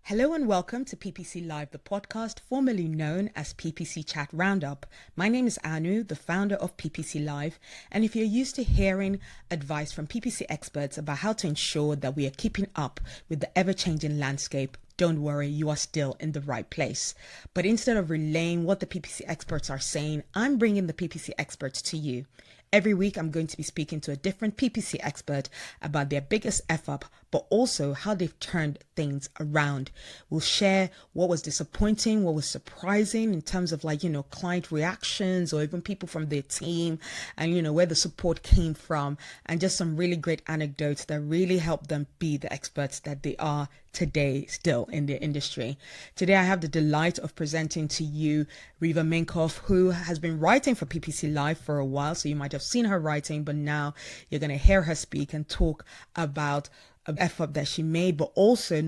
Hello and welcome to PPC Live, the podcast formerly known as PPC Chat Roundup. My name is Anu, the founder of PPC Live, and if you're used to hearing advice from PPC experts about how to ensure that we are keeping up with the ever-changing landscape, don't worry, you are still in the right place. But instead of relaying what the PPC experts are saying, I'm bringing the PPC experts to you. Every week, I'm going to be speaking to a different PPC expert about their biggest F-up, but also how they've turned things around. We'll share what was disappointing, what was surprising in terms of client reactions or even people from their team and, where the support came from, and just some really great anecdotes that really helped them be the experts that they are today still in their industry. Today, I have the delight of presenting to you Reva Minkoff, who has been writing for PPC Live for a while. So you might have seen her writing, but now you're going to hear her speak and talk about an F-up that she made, but also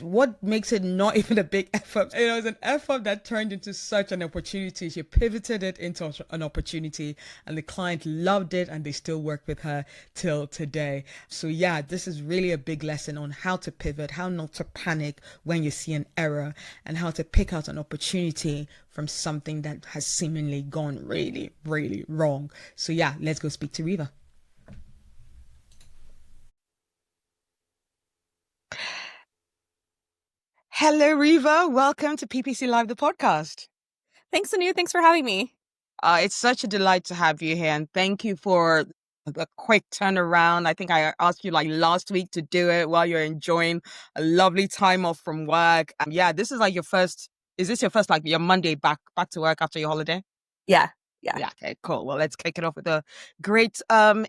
what makes it not even a big F-up. It was an F-up that turned into such an opportunity. She pivoted it into an opportunity and the client loved it and they still work with her till today. So yeah, this is really a big lesson on how to pivot, how not to panic when you see an error, and how to pick out an opportunity from something that has seemingly gone really, really wrong. So yeah, let's go speak to Reva. Hello, Reva. Welcome to PPC Live, the podcast. Thanks, Anu. Thanks for having me. It's such a delight to have you here, and thank you for the quick turnaround. I think I asked you last week to do it while you're enjoying a lovely time off from work. Yeah, this is your first. Is this your first your Monday back to work after your holiday? Yeah. Yeah. Yeah, okay, cool. Well, let's kick it off with a great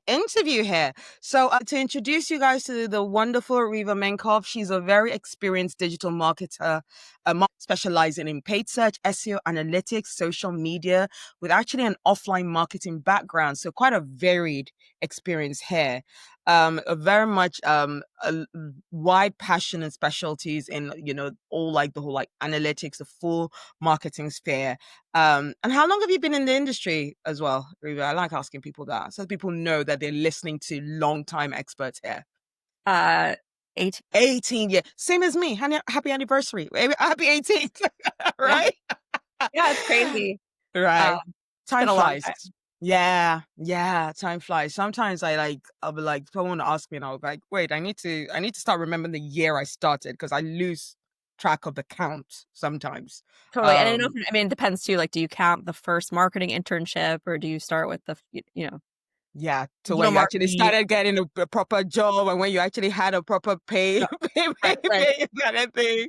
interview here. So to introduce you guys to the wonderful Reva Minkoff, she's a very experienced digital marketer, specializing in paid search, SEO, analytics, social media, with actually an offline marketing background. So quite a varied experience here. A very much a wide passion and specialties in all the whole analytics, the full marketing sphere. And how long have you been in the industry as well, Reva? I like asking people that so people know that they're listening to long-time experts here. 18 years. Same as me. Happy anniversary. Happy 18th. Right? Yeah, it's crazy. Right. Time flies. Time. Yeah, time flies. Sometimes I'll be like, someone ask me and I'll be like, wait, I need to start remembering the year I started because I lose track of the count sometimes. Totally. And I don't know it depends too. Do you count the first marketing internship or do you start with the, Yeah, so when you actually started getting a proper job and when you actually had a proper pay kind of thing.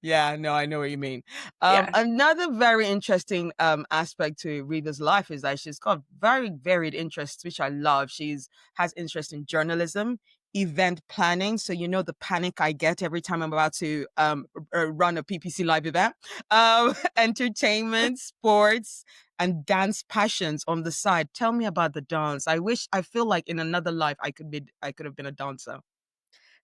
Yeah, no, I know what you mean. Another very interesting aspect to Reva's life is that she's got very varied interests, which I love. Has interest in journalism, event planning. So the panic I get every time I'm about to run a PPC Live event, entertainment, sports, and dance passions on the side. Tell me about the dance. I feel like in another life I could have been a dancer.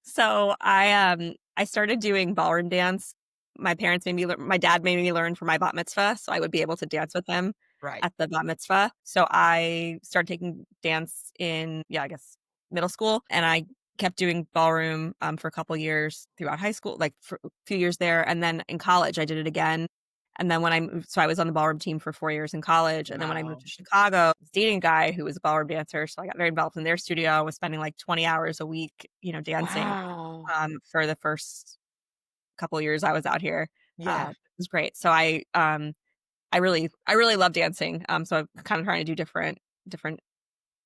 So I started doing ballroom dance. My parents my dad made me learn for my bat mitzvah, so I would be able to dance with them at the bat mitzvah. So I started taking dance in, I guess, middle school, and I kept doing ballroom for a couple years throughout high school, for a few years there. And then in college, I did it again. And then when I moved, so I was on the ballroom team for 4 years in college. And then when I moved to Chicago, I was dating a guy who was a ballroom dancer. So I got very involved in their studio. I was spending 20 hours a week, dancing for the first couple of years I was out here. It was great. So I really love dancing. So I'm kind of trying to do different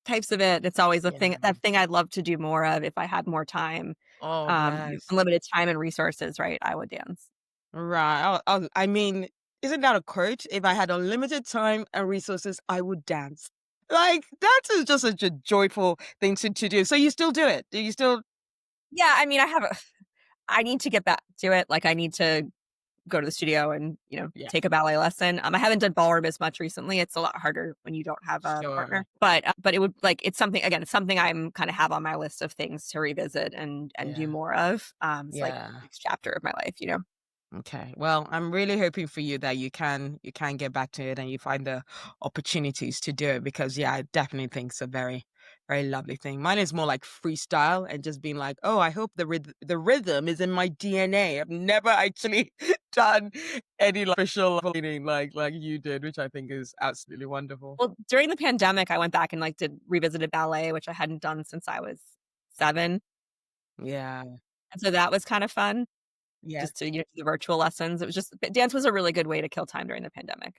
types of it. It's always that thing I'd love to do more of if I had more time, unlimited time and resources, right? I would dance. Right. I mean, isn't that a quote? If I had unlimited time and resources, I would dance. That is just such a joyful thing to do. So you still do it? Do you still? Yeah. I mean, I need to get back to it. I need to go to the studio and, take a ballet lesson. I haven't done ballroom as much recently. It's a lot harder when you don't have a partner, but it would it's something I'm kind of have on my list of things to revisit and do more of. It's the next chapter of my life, Okay. Well, I'm really hoping for you that you can get back to it and you find the opportunities to do it because I definitely think it's a very, Very lovely thing. Mine is more like freestyle and just being like, oh, I hope the rhythm is in my DNA. I've never actually done any official meaning like you did, which I think is absolutely wonderful. Well, during the pandemic, I went back and, like, did revisited ballet, which I hadn't done since I was 7, Yeah. and so that was kind of fun, Yes. just to, do the virtual lessons. It was just but dance was a really good way to kill time during the pandemic.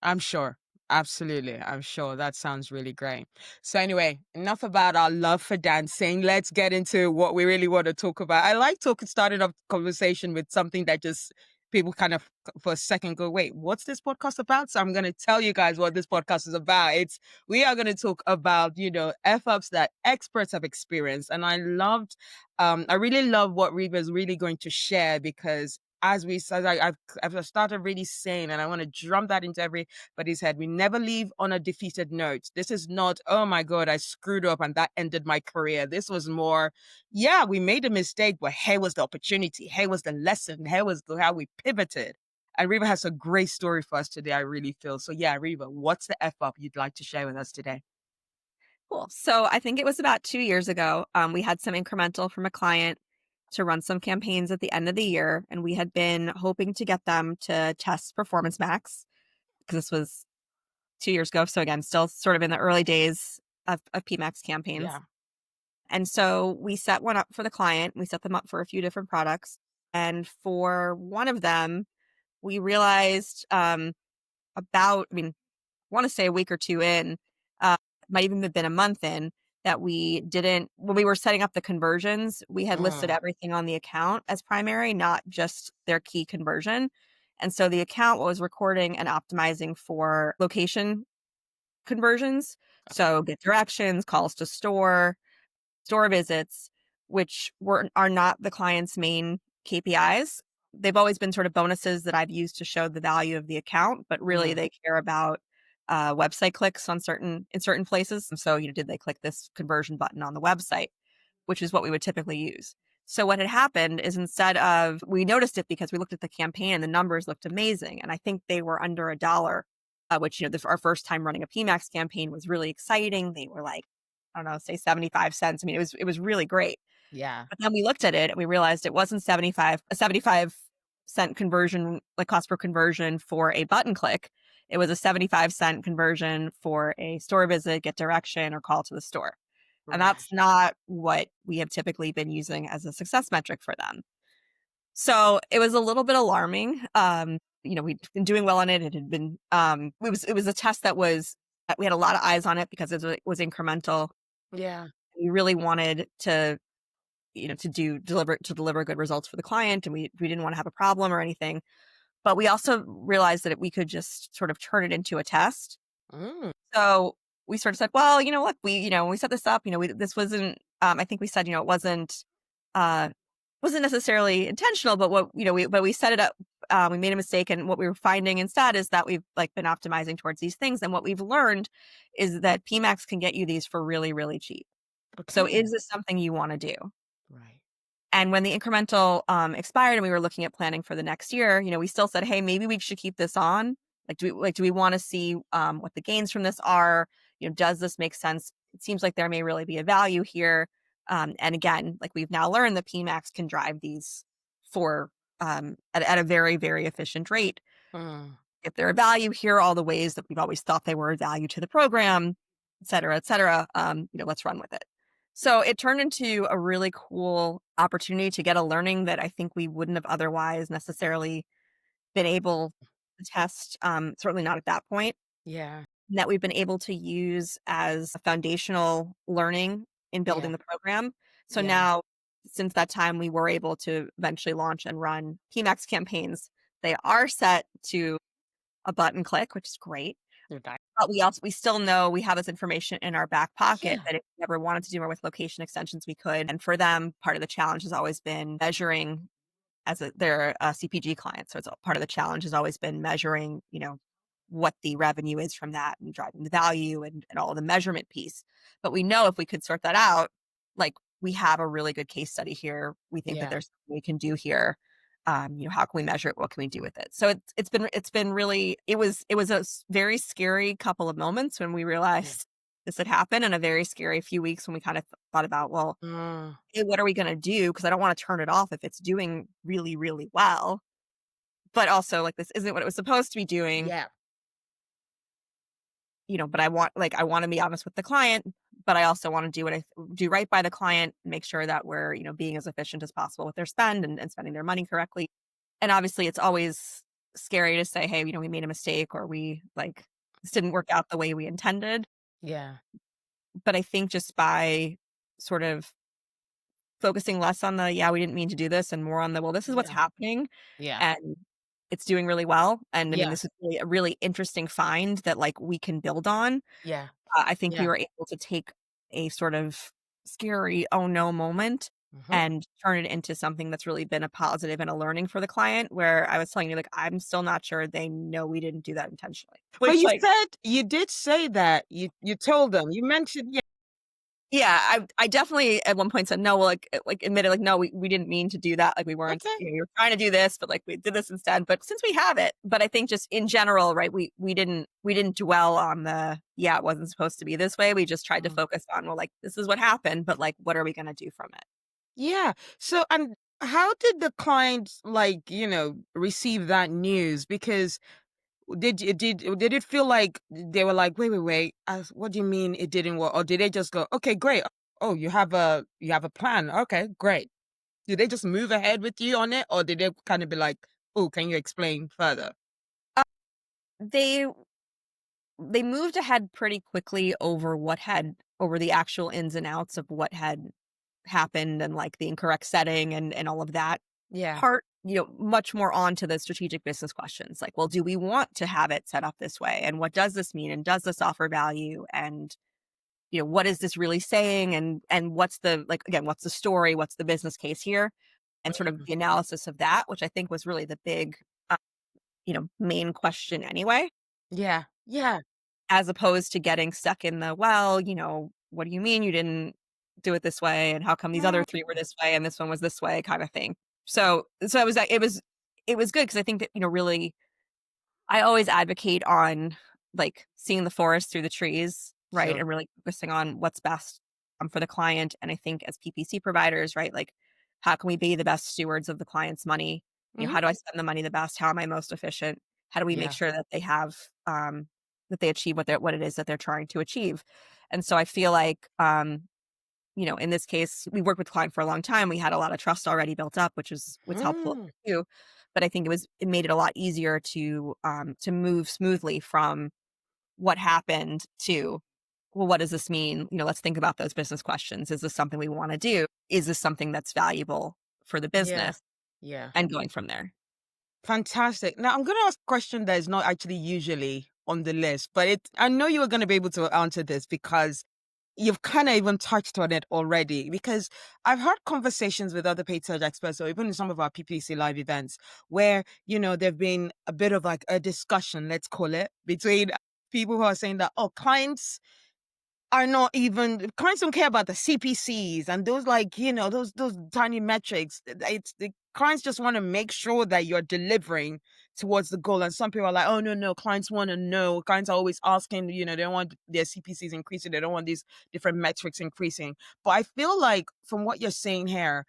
I'm sure. Absolutely. I'm sure. That sounds really great. So anyway, enough about our love for dancing. Let's get into what we really want to talk about. I like talking starting off conversation with something that just people kind of for a second go, wait, what's this podcast about? So I'm gonna tell you guys what this podcast is about. It's we are gonna talk about, F ups that experts have experienced. And I really love what Reva is really going to share because as we said, I've started really saying, and I want to drum that into everybody's head. We never leave on a defeated note. This is not, oh my God, I screwed up and that ended my career. This was more, yeah, we made a mistake, but here was the opportunity. Here was the lesson. Here was how we pivoted. And Reva has a great story for us today, I really feel. So yeah, Reva, what's the F up you'd like to share with us today? Cool. So I think it was about 2 years ago, we had some incremental from a client to run some campaigns at the end of the year, and we had been hoping to get them to test Performance Max because this was 2 years ago. So again, still sort of in the early days of PMax campaigns. Yeah. And so we set one up for the client. We set them up for a few different products. And for one of them, we realized I want to say a week or two in, might even have been a month in, that we didn't, when we were setting up the conversions, we had listed Mm, everything on the account as primary, not just their key conversion. And so the account was recording and optimizing for location conversions. So get directions, calls to store visits, which are not the client's main KPIs. They've always been sort of bonuses that I've used to show the value of the account, but really mm, they care about website clicks on certain places. And so, did they click this conversion button on the website, which is what we would typically use. So what had happened is instead of we noticed it because we looked at the campaign and the numbers looked amazing, and I think they were under a dollar, which our first time running a PMax campaign was really exciting. They were like, I don't know, say 75 cents. I mean, it was really great. yeah. But then we looked at it and we realized it wasn't 75 cent conversion, like cost per conversion for a button click. It was a 75 cent conversion for a store visit, get direction, or call to the store. And Right. that's not what we have typically been using as a success metric for them. So it was a little bit alarming. We'd been doing well on it. It had been it was a test that we had a lot of eyes on it because it was incremental. Yeah. We really wanted to deliver good results for the client, and we didn't want to have a problem or anything. But we also realized that we could just sort of turn it into a test. Mm, So we sort of said, well, look, when we set this up, this wasn't, I think we said, uh, wasn't necessarily intentional, but we set it up, we made a mistake. And what we were finding instead is that we've like been optimizing towards these things. And what we've learned is that PMax can get you these for really, really cheap. So okay. is this something you want to do? Right. And when the incremental expired and we were looking at planning for the next year, we still said, hey, maybe we should keep this on. Do we want to see what the gains from this are? Does this make sense? It seems like there may really be a value here. And again, like we've now learned that PMax can drive these for at a very, very efficient rate. Mm, If they're a value, here are all the ways that we've always thought they were a value to the program, et cetera, et cetera. Let's run with it. So it turned into a really cool opportunity to get a learning that I think we wouldn't have otherwise necessarily been able to test, certainly not at that point, yeah. that we've been able to use as a foundational learning in Yeah. building the program. So Yeah. now, since that time, we were able to eventually launch and run PMAX campaigns. They are set to a button click, which is great. You're di- But we still know we have this information in our back pocket Yeah. that if we ever wanted to do more with location extensions, we could. And for them, part of the challenge has always been measuring they're a CPG client. So it's part of the challenge has always been measuring, what the revenue is from that and driving the value and all the measurement piece. But we know if we could sort that out, like we have a really good case study here. We think that Yeah. there's something we can do here. How can we measure it? What can we do with it? So it's been really it was a very scary couple of moments when we Yeah. realized this had happened, and a very scary few weeks when we kind of thought about, well, Mm, hey, what are we going to do? Because I don't want to turn it off if it's doing really, really well. But also, like, this isn't what it was supposed to be doing, yeah. but I want to be honest with the client, but I also want to do what I do right by the client, make sure that we're, being as efficient as possible with their spend and spending their money correctly. And obviously it's always scary to say, hey, we made a mistake, or we like this didn't work out the way we intended. Yeah. But I think just by sort of focusing less on the, yeah, we didn't mean to do this, and more on the, well, this is what's Yeah. happening, Yeah. and it's doing really well. And I mean, Yeah. this is really a really interesting find that like we can build on. Yeah. I think we Yeah. were able to take a sort of scary, "Oh, no" moment Mhm. and turn it into something that's really been a positive and a learning for the client, where I was telling you, like, I'm still not sure they know we didn't do that intentionally. But Which, like, you did say that you told them. You mentioned yeah. yeah, I definitely at one point said, "No," well, like, admitted, like, "No, we didn't mean to do that, like, we weren't, Okay. we were trying to do this, but, like, we did this instead." But since we have it, but I think just in general, right, we didn't dwell on the, "Yeah, it wasn't supposed to be this way." We just tried to Mm. focus on, well, like, this is what happened, but, like, what are we gonna do from it? Yeah. So and how did the clients receive that news? Because did it feel like they were like, wait, what do you mean it didn't work? Or did they just go, okay, great. Oh, you have a plan. Okay, great. Did they just move ahead with you on it? Or did they kind of be like, oh, can you explain further? Uh, they they moved ahead pretty quickly over the actual ins and outs of what had happened, and, like, the incorrect setting and all of that Yeah. part, much more on to the strategic business questions. Like, well, do we want to have it set up this way? And what does this mean? And does this offer value? And, what is this really saying? And what's the, like, again, what's the story? What's the business case here? And sort of Mm. the analysis of that, which I think was really the big, main question anyway, Yeah. Yeah. as opposed to getting stuck in the, well, what do you mean you didn't do it this way? And how come these other Mm. three were this way and this one was this way, kind of thing. So it was good, because I think that, really, I always advocate on, like, seeing the forest through the trees, right? Sure. And really focusing on what's best, for the client. And I think as PPC providers, right, like, how can we be the best stewards of the client's money? Hmm. How do I spend the money the best? How am I most efficient? How do we make Yeah. sure that that they achieve what it is that they're trying to achieve? And so I feel like, in this case, we worked with the client for a long time. We had a lot of trust already built up, which is what's helpful Mm. too. But I think it made it a lot easier to move smoothly from what happened to, well, what does this mean? Let's think about those business questions. Is this something we want to do? Is this something that's valuable for the Yeah. business? Yeah. And going from there. Fantastic. Now I'm going to ask a question that is not actually usually on the list, but I know you are going to be able to answer this because you've kind of even touched on it already. Because I've had conversations with other paid search experts, or even in some of our PPC live events, where there've been a bit of like a discussion, let's call it, between people who are saying that, oh, clients don't care about the CPCs and those, like, those tiny metrics. It's the clients just want to make sure that you're delivering towards the goal. And some people are like, oh, no, clients want to know. Clients are always asking, they don't want their CPCs increasing. They don't want these different metrics increasing. But I feel like from what you're saying here,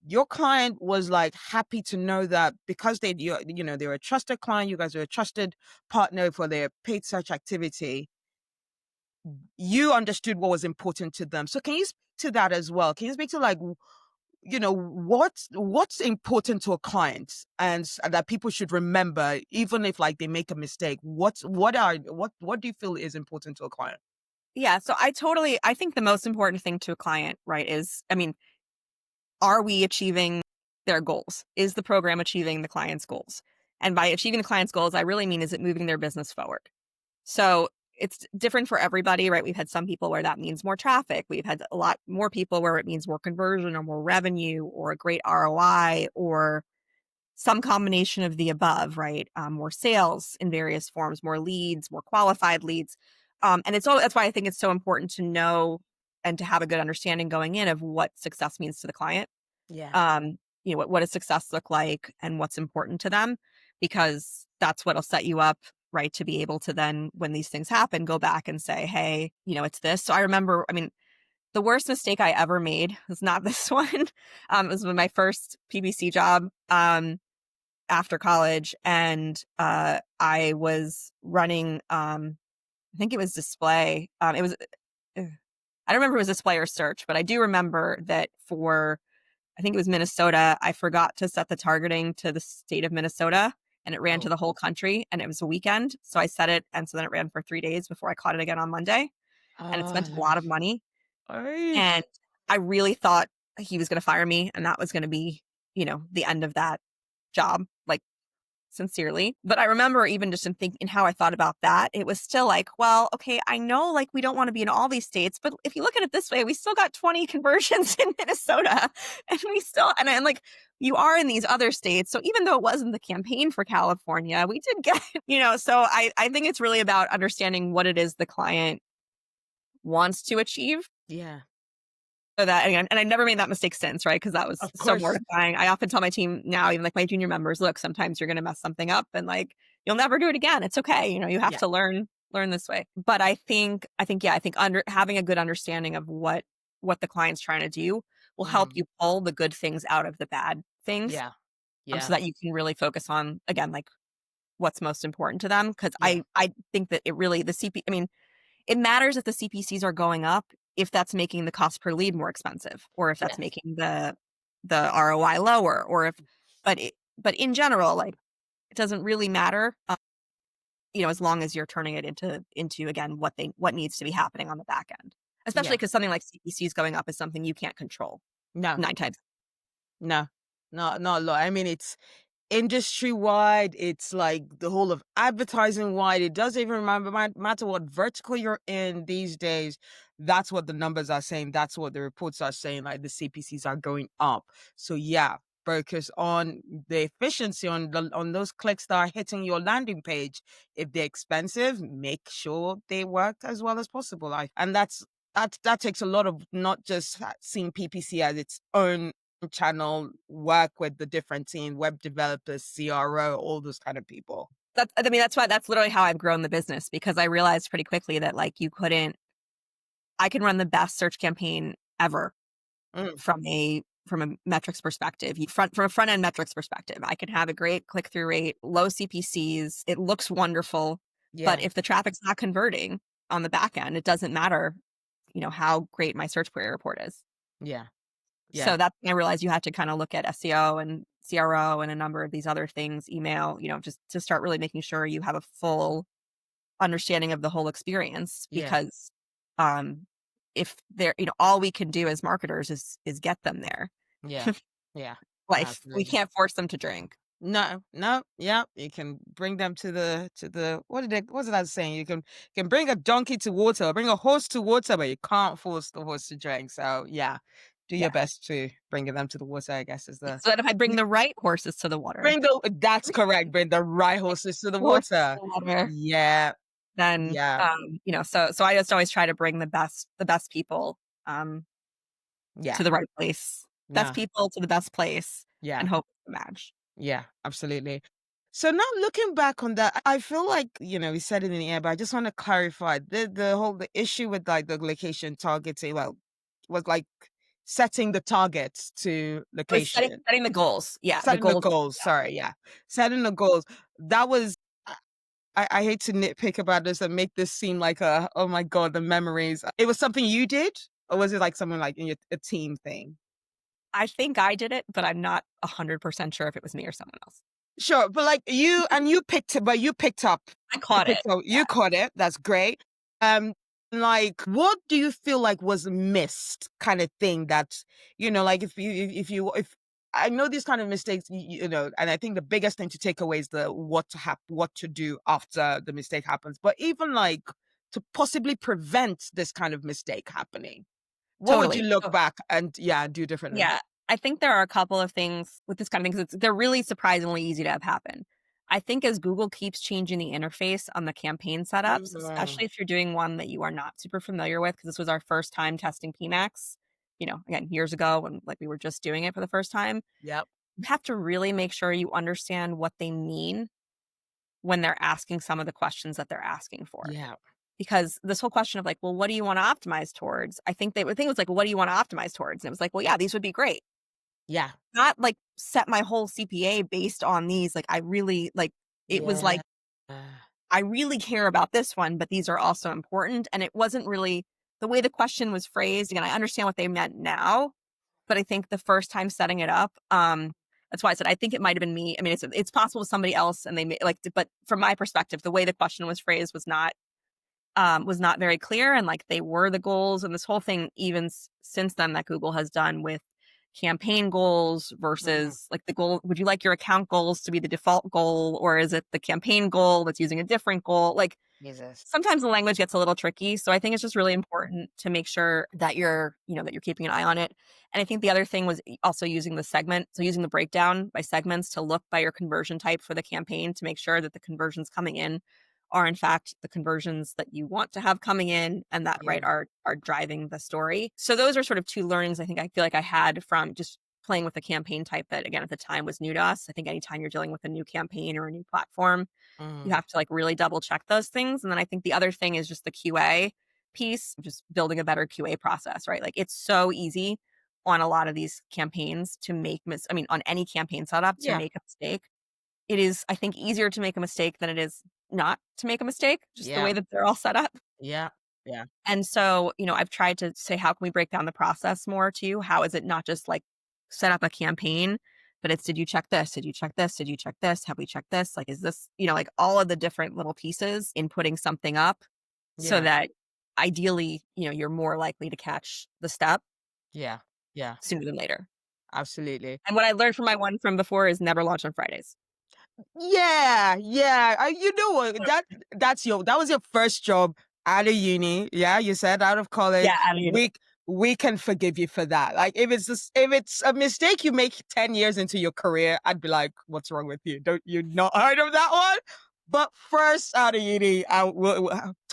your client was like happy to know that because they're a trusted client, you guys are a trusted partner for their paid search activity. You understood what was important to them. So can you speak to that as well? Can you speak to, like, what's important to a client, and that people should remember, even if, like, they make a mistake? What do you feel is important to a client? Yeah. So I think the most important thing to a client, right, is, I mean, are we achieving their goals? Is the program achieving the client's goals? And by achieving the client's goals, I really mean, is it moving their business forward? So it's different for everybody, right? We've had some people where that means more traffic. We've had a lot more people where it means more conversion or more revenue or a great ROI or some combination of the above, right? More sales in various forms, more leads, more qualified leads. And that's why I think it's so important to know and to have a good understanding going in of what success means to the client. Yeah. What does success look like and what's important to them, because that's what'll set you up, right? To be able to then, when these things happen, go back and say, hey, it's this. So I remember, I mean, the worst mistake I ever made was not this one. It was my first PPC job after college. And I was running, I think it was display. It was, I don't remember if it was display or search, but I do remember that I think it was Minnesota, I forgot to set the targeting to the state of Minnesota, and it ran to the whole country, and it was a weekend. So I set it, and so then it ran for 3 days before I caught it again on Monday, and it spent a lot of money. And I really thought he was going to fire me, and that was going to be, the end of that job, like, sincerely. But I remember even just in how I thought about that, it was still like, well, okay, I know like we don't want to be in all these states, but if you look at it this way, we still got 20 conversions in Minnesota, and and like, you are in these other states. So even though it wasn't the campaign for California, we did get, so I think it's really about understanding what it is the client wants to achieve. Yeah. So that, and I never made that mistake since, right? Because that was so mortifying. I often tell my team now, even like my junior members, look, sometimes you're going to mess something up, and like, you'll never do it again. It's okay. You have to learn this way. But I think having a good understanding of what the client's trying to do will help you pull the good things out of the bad things. Yeah. So that you can really focus on, again, like, what's most important to them. Because I think that it matters if the CPCs are going up, if that's making the cost per lead more expensive, or if that's making the ROI lower, or but in general, like, it doesn't really matter, as long as you're turning it into again, what needs to be happening on the back end, especially because something like CPCs going up is something you can't control. No. 9 times. No, not a lot. I mean, it's industry wide, it's like the whole of advertising wide. It doesn't even matter what vertical you're in these days. That's what the numbers are saying. That's what the reports are saying. Like, the CPCs are going up. So yeah, focus on the efficiency on those clicks that are hitting your landing page. If they're expensive, make sure they work as well as possible. And that takes a lot of not just seeing PPC as its own channel, work with the different team, web developers, CRO, all those kind of people. That's literally how I've grown the business, because I realized pretty quickly that, like, I can run the best search campaign ever from a metrics perspective, from a front end metrics perspective. I can have a great click through rate, low CPCs. It looks wonderful, but if the traffic's not converting on the back end, it doesn't matter, how great my search query report is. Yeah. So that's when I realized you had to kind of look at SEO and CRO and a number of these other things, email, just to start really making sure you have a full understanding of the whole experience. Because if they're, all we can do as marketers is get them there. Yeah. Like, we can't force them to drink. No. Yeah. You can bring them to the what's that saying? You can bring a donkey to water, bring a horse to water, but you can't force the horse to drink. So yeah. Do your best to bring them to the water, I guess, is the... So that if I bring the right horses to the water. That's correct. Bring the right horses to the water. Yeah. Then, so I just always try to bring the best people to the right place. Best people to the best place. And hope to match. Yeah, absolutely. So now looking back on that, I feel like, we said it in the air, but I just want to clarify the issue with like the location targeting, was like setting the targets to location. Setting the goals. Yeah. Setting the goals. Sorry. Yeah. Setting the goals. That was, I hate to nitpick about this and make this seem like oh my God, the memories. It was something you did, or was it like something like a team thing? I think I did it, but I'm not 100% sure if it was me or someone else. Sure. But like you picked up. I caught it. You caught it. That's great. Like, what do you feel like was missed, kind of thing that, like, if I know these kind of mistakes, and I think the biggest thing to take away is what to do after the mistake happens. But even like to possibly prevent this kind of mistake happening, what would you look back and do differently? Yeah, I think there are a couple of things with this kind of thing, because they're really surprisingly easy to have happen. I think as Google keeps changing the interface on the campaign setups, especially if you're doing one that you are not super familiar with, because this was our first time testing PMAX, again, years ago, when like we were just doing it for the first time. Yep. You have to really make sure you understand what they mean when they're asking some of the questions that they're asking for. Yeah. Because this whole question of like, well, what do you want to optimize towards? I think they would think it was like, well, what do you want to optimize towards? And it was like, well, yeah, these would be great. Yeah. Not like set my whole CPA based on these. Like I really like it was Yeah. like I really care about this one, but these are also important. And it wasn't really the way the question was phrased. Again, I understand what they meant now, but I think the first time setting it up, that's why I said I think it might have been me. I mean, it's possible with somebody else, and they may like, but from my perspective, the way the question was phrased was not very clear, and like they were the goals, and this whole thing even since then that Google has done with campaign goals versus like the goal. Would you like your account goals to be the default goal, or is it the campaign goal that's using a different goal? Like Jesus. sometimes the language gets a little tricky. So I think it's just really important to make sure that that you're keeping an eye on it. And I think the other thing was also using the segment. So using the breakdown by segments to look by your conversion type for the campaign to make sure that the conversions coming in are in fact the conversions that you want to have coming in and that Yeah. are driving the story. So those are sort of two learnings I feel like I had from just playing with the campaign type that again at the time was new to us. I think anytime you're dealing with a new campaign or a new platform, you have to like really double check those things. And then I think the other thing is just the QA piece, just building a better QA process, right? Like it's so easy on a lot of these campaigns to on any campaign setup to Yeah. make a mistake. It is, I think, easier to make a mistake than it is not to make a mistake, just the way that they're all set up. Yeah. Yeah. And so, I've tried to say, how can we break down the process more too? How is it not just like set up a campaign, but it's, did you check this? Did you check this? Did you check this? Have we checked this? Like, is this, like all of the different little pieces in putting something up so Yeah. that ideally, you're more likely to catch the step Yeah. Yeah. sooner than later. Absolutely. And what I learned from my one from before is never launch on Fridays. Yeah, yeah. You know what? That was your first job out of uni. Yeah, you said out of college. Yeah, out of uni. We can forgive you for that. Like if it's a mistake you make 10 years into your career, I'd be like, what's wrong with you? Don't you not heard of that one? But first out of uni, I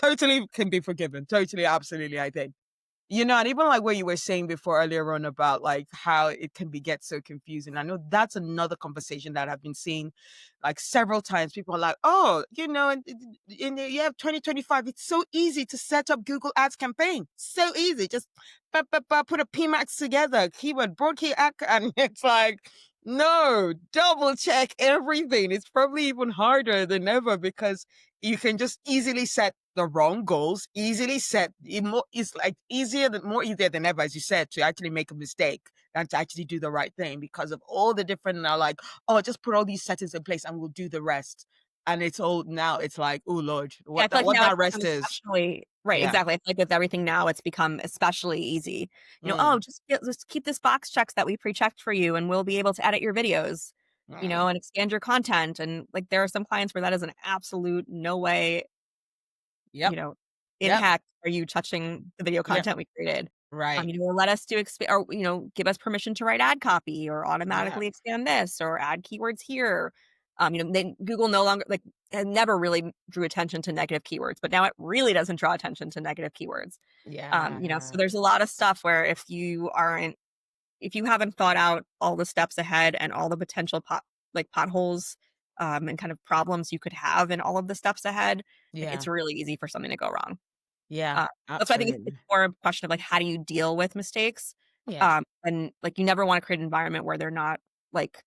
totally can be forgiven. Totally, absolutely, I think. And even like what you were saying before earlier on about like how it can get so confusing. I know that's another conversation that I've been seeing like several times. People are like, oh, in the year of 2025, it's so easy to set up Google Ads campaign. So easy. Just put a PMAX together, keyword, broad key, and it's like, no, double check everything. It's probably even harder than ever because you can just easily set the wrong goals, easily set it's like more easier than ever, as you said, to actually make a mistake than to actually do the right thing because of all the different like, oh, just put all these settings in place and we'll do the rest. And it's all now it's like, oh Lord, Yeah, I feel like now that it's rest become is. especially right, Yeah. exactly. I feel like with everything now, it's become especially easy. Mm. Just keep this box checks that we pre-checked for you, and we'll be able to edit your videos, Mm. and expand your content. And like, there are some clients where that is an absolute no way, Yep. in Yep. heck are you touching the video Yep. content we created. Right. Or let us or give us permission to write ad copy or Yeah. automatically expand this or add keywords here. Then Google no longer never really drew attention to negative keywords, but now it really doesn't draw attention to negative keywords. Yeah. So there's a lot of stuff where if you haven't thought out all the steps ahead and all the potential potholes, and kind of problems you could have in all of the steps ahead, like, Yeah. it's really easy for something to go wrong. Yeah. That's why I think it's Absolutely. more of a question of like, how do you deal with mistakes? Yeah. And like, you never want to create an environment where they're not like,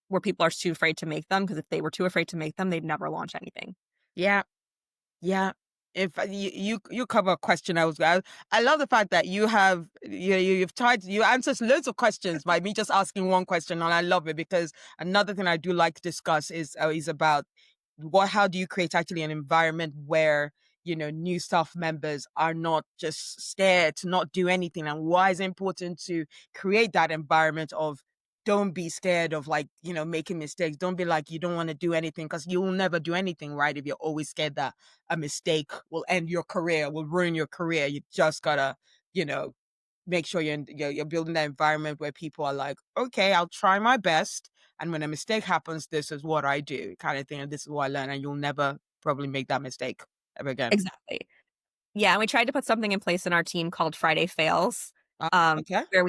where people are too afraid to make them. Because if they were too afraid to make them, they'd never launch anything. Yeah. Yeah. If you cover a question, I love the fact that you answered loads of questions by me just asking one question, and I love it because another thing I do like to discuss is about how do you create actually an environment where new staff members are not just scared to not do anything, and why is it important to create that environment of don't be scared of like making mistakes. Don't be like you don't want to do anything because you will never do anything right if you're always scared that a mistake will end your career, will ruin your career. You just gotta you know make sure you're building that environment where people are like, okay, I'll try my best, and when a mistake happens, this is what I do, kind of thing, and this is what I learn, and you'll never probably make that mistake ever again. Exactly. Yeah, and we tried to put something in place in our team called Friday Fails, Okay. where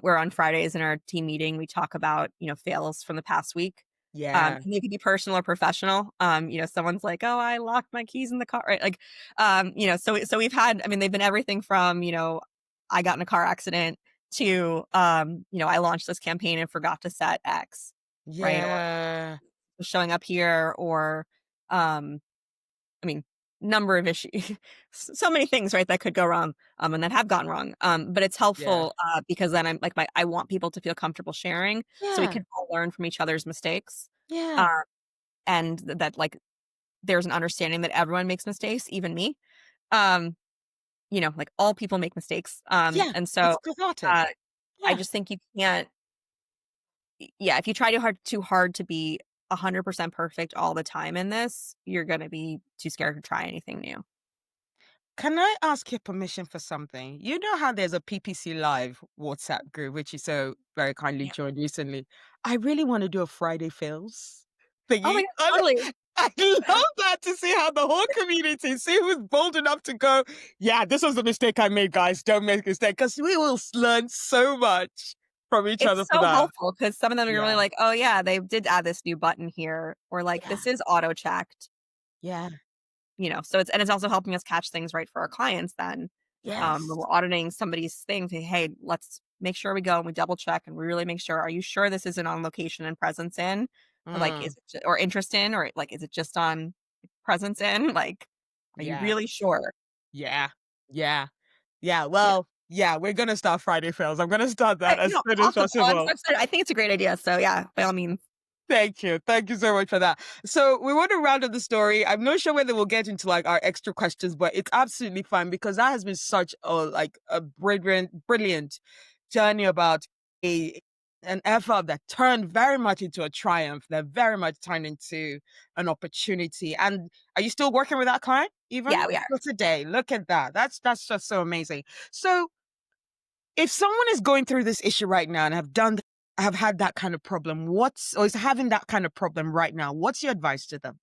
we're on Fridays in our team meeting, we talk about, fails from the past week. Yeah. And it could be personal or professional. Someone's like, "Oh, I locked my keys in the car," right? Like, so we've had, I mean, they've been everything from, I got in a car accident to, I launched this campaign and forgot to set X, right? Or Yeah. showing up here, or, um, I mean, number of issues, so many things, right, that could go wrong, and that have gone wrong. But it's Yeah. helpful, because then I'm like, I want people to feel comfortable sharing, so we Yeah. can all learn from each other's mistakes. Yeah. Uh, and that, like, there's an understanding that everyone makes mistakes, even me. Um, like, all people make mistakes. Yeah. And It's so, cathartic. uh, I Yeah. just think you can't, yeah, if you try too hard to be 100% perfect all the time in this, you're gonna be too scared to try anything new. Can I ask your permission for something? You know how there's a PPC Live WhatsApp group, which you so very kindly Yeah. joined recently. I really want to do a Friday Fails Oh my thingy. god, totally. I love that, to see how the whole community, see who's bold enough to go, yeah, this was the mistake I made, guys. Don't make a mistake. Because we will learn so much from each other It's for so that. helpful because some of them are really Yeah. like, "Oh, yeah, they did add this new button here," or like, Yeah. "This is auto-checked." Yeah. So it's also helping us catch things right for our clients then. When Yes. we're auditing somebody's thing, say, "Hey, let's make sure we go and we double check and we really make sure, are you sure this isn't on location and presence in? Or like, Mm. is it or interest in, or like, is it just on presence in? Like, are you Yeah. really sure?" Yeah. Yeah. Yeah. Yeah. Well, yeah, we're gonna start Friday Fails. I'm gonna start that as soon as Awesome. Well, possible. I think it's a great idea. So yeah, by all means. Thank you. Thank you so much for that. So we want to round up the story. I'm not sure whether we'll get into like our extra questions, but it's absolutely fine because that has been such a brilliant journey about a an effort that turned very much into a triumph, that very much turned into an opportunity. And are you still working with that client even Yeah, we are. for today? Look at that. That's just so amazing. So if someone is going through this issue right now and have had that kind of problem, or is having that kind of problem right now, what's your advice to them?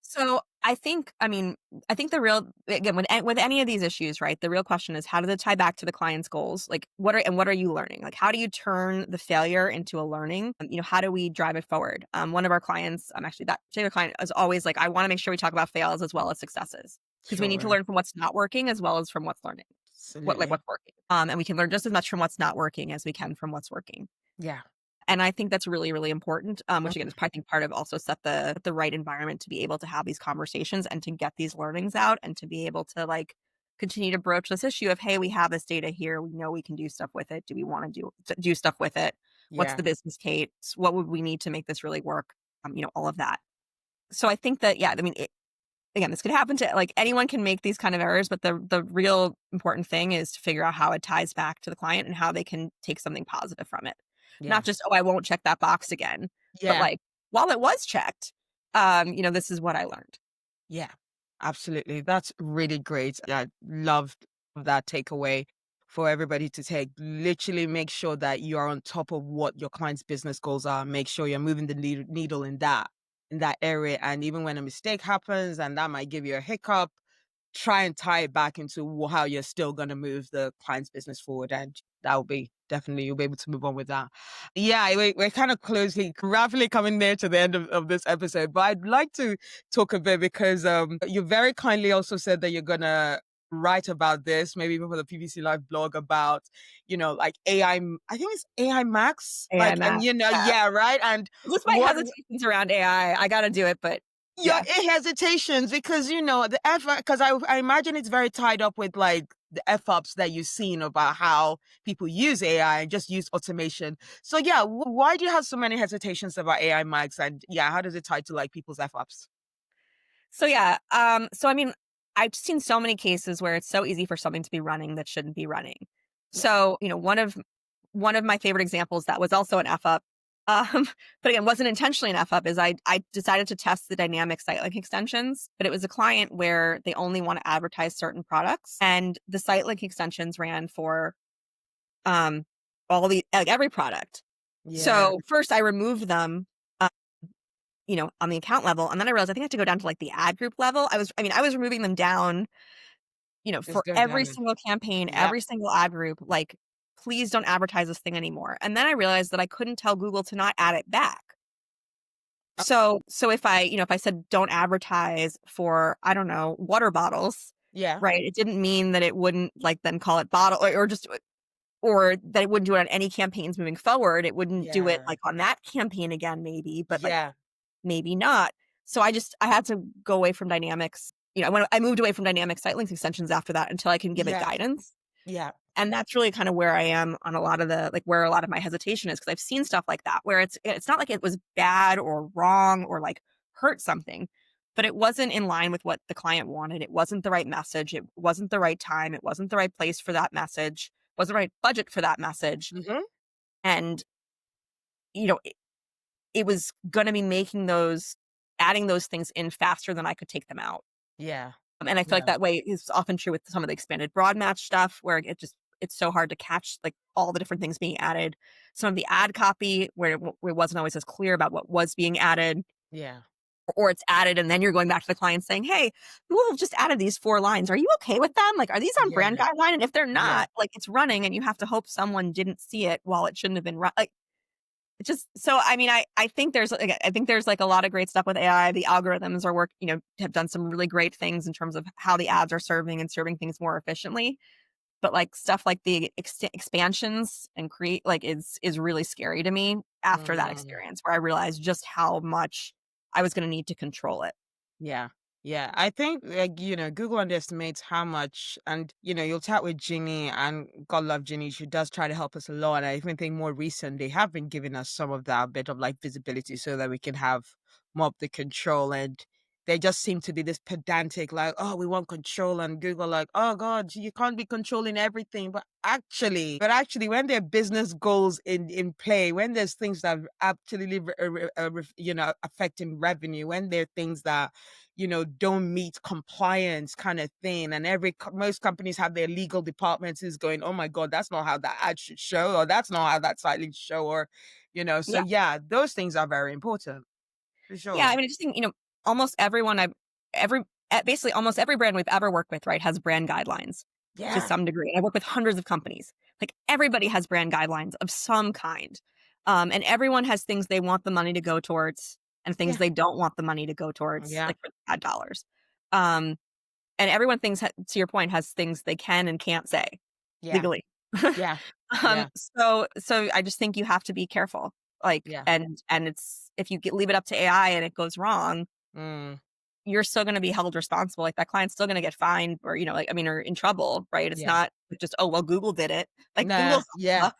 So I think the real, again, with any of these issues, right? The real question is, how does it tie back to the client's goals? Like, what are you learning? Like, how do you turn the failure into a learning? How do we drive it forward? One of our clients, actually that particular client, is always like, I want to make sure we talk about fails as well as successes, because we need to Sure. learn from what's not working as well as from what's learning, Absolutely. what's working. And we can learn just as much from what's not working as we can from what's working. Yeah. And I think that's really, really important, which again Mm. is I think part of also set the right environment to be able to have these conversations and to get these learnings out and to be able to, like, continue to broach this issue of, hey, we have this data here. We know we can do stuff with it. Do we want to do stuff with it? What's Yeah. the business case? What would we need to make this really work? All of that. So I think that, yeah, I mean, again, this could happen to, like, anyone can make these kind of errors, but the real important thing is to figure out how it ties back to the client and how they can take something positive from it. Yeah. Not just, oh, I won't check that box again, but Yeah. like, while it was checked, this is what I learned. Yeah. Absolutely. That's really great. I loved that takeaway for everybody to take. Literally make sure that you are on top of what your client's business goals are. Make sure you're moving the needle in that area. And even when a mistake happens and that might give you a hiccup, try and tie it back into how you're still going to move the client's business forward. And that will be definitely, you'll be able to move on with that. Yeah, we're kind of rapidly coming near to the end of this episode, but I'd like to talk a bit because you very kindly also said that you're going to write about this, maybe even for the PPC Live blog about, like AI, I think it's AI Max, AI like, and math. Yeah. yeah, right. And Just my what hesitations around AI. I got to do it, but your yeah. hesitations, because the effort, because I imagine it's very tied up with like the F-ups that you've seen about how people use AI and just use automation. So yeah, why do you have so many hesitations about AI Max, and yeah, how does it tie to like people's F-ups? So yeah, so I mean, I've seen so many cases where it's so easy for something to be running that shouldn't be running. Yeah. So, one of my favorite examples that was also an F up, um, but again, wasn't intentionally an F up, is I decided to test the dynamic site link extensions, but it was a client where they only want to advertise certain products, and the site link extensions ran for um every product. Yeah. So first I removed them, on the account level. And then I realized I think I have to go down to like the ad group level. I was removing them down, Just for going every down it. single campaign, Yep. every single ad group, like, please don't advertise this thing anymore. And then I realized that I couldn't tell Google to not add it back. So if I said don't advertise for, I don't know, water bottles, Yeah. right? It didn't mean that it wouldn't like then call it bottle or just or that it wouldn't do it on any campaigns moving forward. It wouldn't do it Yeah. like on that campaign again, maybe, but like Yeah. maybe not. So I had to go away from dynamics. I moved away from dynamic site links extensions after that until I can give it Yeah. guidance. Yeah. And that's really kind of where I am on a lot of the like where a lot of my hesitation is because I've seen stuff like that where it's not like it was bad or wrong or like hurt something, but it wasn't in line with what the client wanted. It wasn't the right message. It wasn't the right time. It wasn't the right place for that message. Wasn't the right budget for that message. Mm-hmm. And it was going to be adding those things in faster than I could take them out. Yeah. And I feel like Yeah. that way is often true with some of the expanded broad match stuff where it's so hard to catch like all the different things being added. Some of the ad copy where it wasn't always as clear about what was being added, Yeah. or it's added and then you're going back to the client saying, "Hey, we've just added these 4 lines. Are you okay with them? Like, are these on brand Yeah. guideline? And if they're Yeah. not, like it's running and you have to hope someone didn't see it while it shouldn't have been run." Like it just so I mean, I think there's like a lot of great stuff with AI. The algorithms have done some really great things in terms of how the ads are serving and serving things more efficiently. But like stuff like the expansions and create like is really scary to me after that Mm. experience where I realized just how much I was going to need to control it. Yeah. Yeah. I think like, Google underestimates how much and you'll chat with Ginny and God love Ginny. She does try to help us a lot. And I even think more recent they have been giving us some of that bit of like visibility so that we can have more of the control and they just seem to be this pedantic, like, oh, we want control, and Google like, oh God, you can't be controlling everything. But actually, when there are business goals in play, when there's things that are absolutely affecting revenue, when there are things that don't meet compliance kind of thing. And most companies have their legal departments who's going, oh my God, that's not how that ad should show, or that's not how that site link should show, so Yeah. yeah, those things are very important for Yeah. sure. I mean, I just think, almost everyone basically almost every brand we've ever worked with, right, has brand guidelines to Yeah. some degree. I work with hundreds of companies. Like everybody has brand guidelines of some kind. And everyone has things they want the money to go towards and things Yeah. they don't want the money to go towards, Yeah. like for ad dollars. Um, and everyone to your point, has things they can and can't say Yeah. legally. Yeah. Yeah. So I just think you have to be careful. Like, Yeah. and it's if you leave it up to AI and it goes wrong, Mm. you're still going to be held responsible. Like that client's still going to get fined or, like, I mean, or in trouble, right? It's Yeah. not just, oh, well, Google did it. Like Nah. Google's Yeah.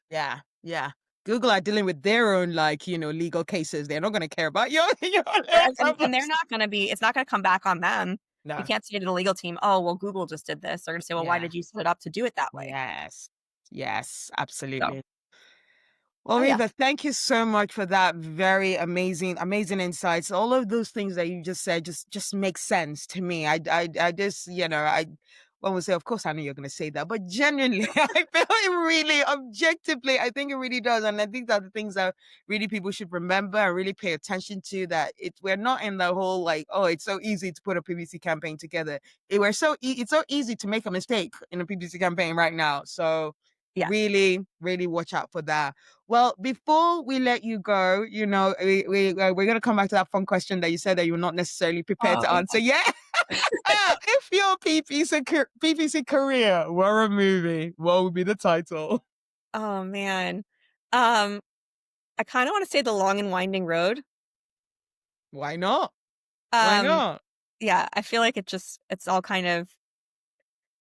Yeah. Yeah. Google are dealing with their own legal cases. They're not going to care about your little and they're problems. not going to it's not going to come back on them. You No. can't say to the legal team, oh, well, Google just did this. They're going to say, well, why Yeah. did you set it up to do it that way? Yes. Yes. So, Absolutely. Well, oh yeah. Reva, thank you so much for that very amazing, amazing insights. All of those things that you just said just make sense to me. I just, one would say, of course, I know you're going to say that, but genuinely, I feel it really, objectively, I think it really does, and I think that the things that really people should remember and really pay attention to that we're not in the whole like, oh, it's so easy to put a PPC campaign together. It's so easy to make a mistake in a PPC campaign right now. So Yeah. really, really watch out for that. Well, before we let you go, we're going to come back to that fun question that you said that you're not necessarily prepared to Oh, answer. Yeah. If your PPC career were a movie, what would be the title? oh man. I kind of want to say The Long and Winding Road. Why not? Why Um, not? yeah, I feel like it's all kind of,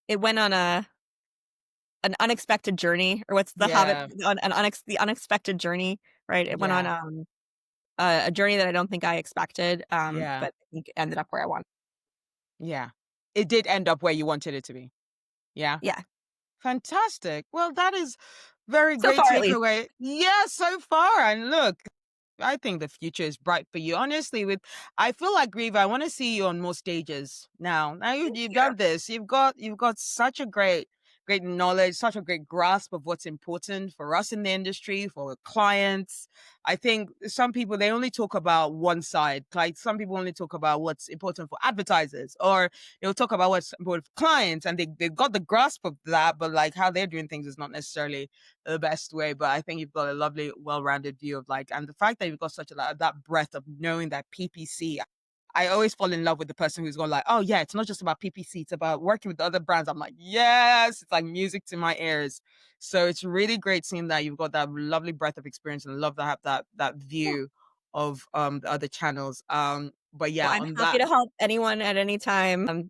it went on an unexpected journey, or what's the Hobbit, Yeah. the unexpected journey, right? It went on Yeah. a journey that I don't think I expected, Yeah. but I think it ended up where I want. Yeah. It did end up where you wanted it to be. Yeah. Yeah, Fantastic. Well, that is very so great far at least. takeaway. Yeah, so far. And look, I think the future is bright for you. Honestly, I feel like Reva, I want to see you on more stages now. Now Thank you've you. done this. You've got such a great great knowledge, such a great grasp of what's important for us in the industry, for clients. I think some people, they only talk about one side. Like some people only talk about what's important for advertisers, or they'll talk about what's important for clients, and they've got the grasp of that, but like how they're doing things is not necessarily the best way. But I think you've got a lovely, well-rounded view of like, and the fact that you've got such that breadth of knowing that PPC, I always fall in love with the person who's going like, oh yeah, it's not just about PPC, it's about working with other brands. I'm like, yes, it's like music to my ears. So it's really great seeing that you've got that lovely breadth of experience, and I love to have that view of the other channels. But yeah, well, I'm on happy that. to help anyone at any time,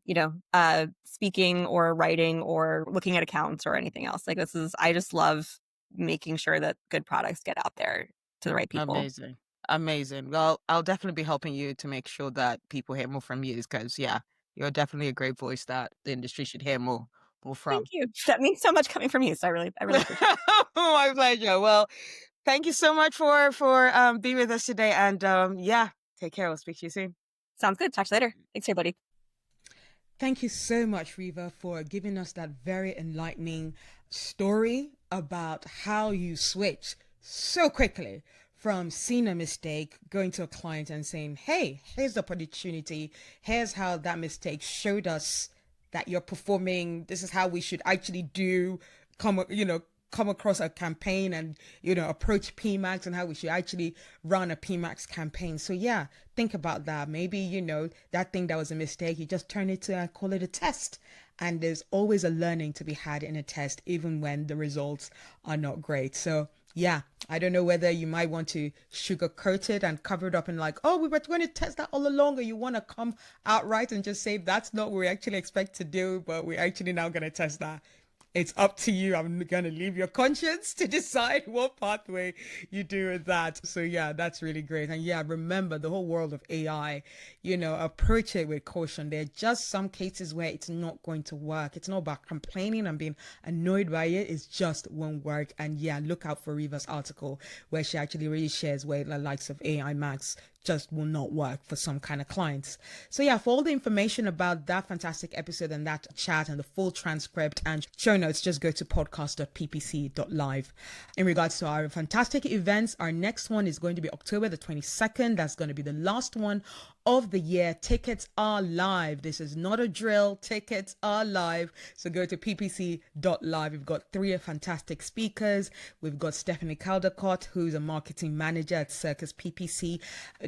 speaking or writing or looking at accounts or anything else. Like I just love making sure that good products get out there to the right people. Amazing. Amazing. Well, I'll definitely be helping you to make sure that people hear more from you, because yeah, you're definitely a great voice that the industry should hear more Thank from. you. That means so much coming from you. So I really appreciate it. My pleasure. Well, thank you so much for being with us today, and yeah, take care. We'll speak to you soon. Sounds good. Talk to you later. Thanks, everybody. Thank you so much, Reva, for giving us that very enlightening story about how you switch so quickly from seeing a mistake, going to a client and saying, hey, here's the opportunity. Here's how that mistake showed us that you're performing. This is how we should actually come across a campaign and, approach PMAX, and how we should actually run a PMAX campaign. So yeah, think about that. Maybe, that thing that was a mistake, you just turn it to and call it a test. And there's always a learning to be had in a test, even when the results are not great. So yeah, I don't know whether you might want to sugarcoat it and cover it up and like, oh, we were going to test that all along, or you want to come outright and just say that's not what we actually expect to do, but we're actually now going to test that. It's up to you. I'm going to leave your conscience to decide what pathway you do with that. So yeah, that's really great. And yeah, remember the whole world of AI, approach it with caution. There are just some cases where it's not going to work. It's not about complaining and being annoyed by it. It just won't work. And yeah, look out for Reva's article where she actually really shares where the likes of AI Max just will not work for some kind of clients. So yeah, for all the information about that fantastic episode and that chat and the full transcript and show notes, just go to podcast.ppc.live. In regards to our fantastic events, our next one is going to be October the 22nd. That's going to be the last one of the year. Tickets are live. This is not a drill. Tickets are live. So go to ppc.live. We've got 3 fantastic speakers. We've got Stephanie Caldecott, who's a marketing manager at Circus PPC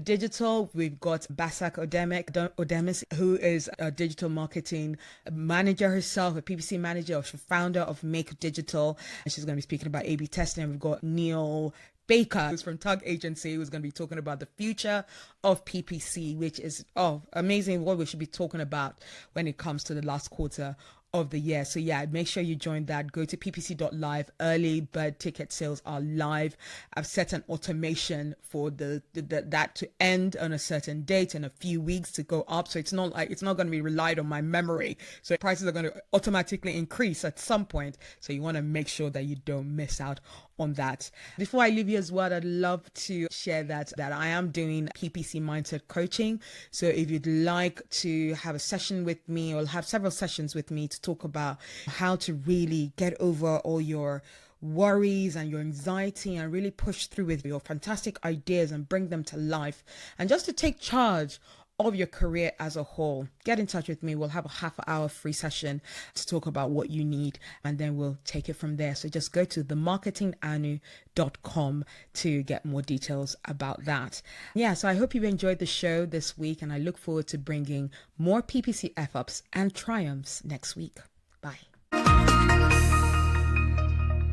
Digital. We've got Basak Odemis, who is a digital marketing manager herself, a PPC manager, or founder of Make Digital. And she's going to be speaking about A/B testing. And we've got Neil Baker, who's from Tug Agency, who's going to be talking about the future of PPC, which is amazing what we should be talking about when it comes to the last quarter of the year. So yeah, make sure you join that. Go to ppc.live. Early bird ticket sales are live. I've set an automation for that to end on a certain date in a few weeks to go up. So it's not going to be relied on my memory. So prices are going to automatically increase at some point. So you want to make sure that you don't miss out on that. Before I leave you as well, I'd love to share that I am doing PPC mindset coaching. So if you'd like to have a session with me, or have several sessions with me to talk about how to really get over all your worries and your anxiety and really push through with your fantastic ideas and bring them to life, and just to take charge of your career as a whole, get in touch with me. We'll have a half-hour free session to talk about what you need, and then we'll take it from there. So just go to themarketinganu.com to get more details about that. Yeah, so I hope you've enjoyed the show this week, and I look forward to bringing more PPC F-ups and triumphs next week.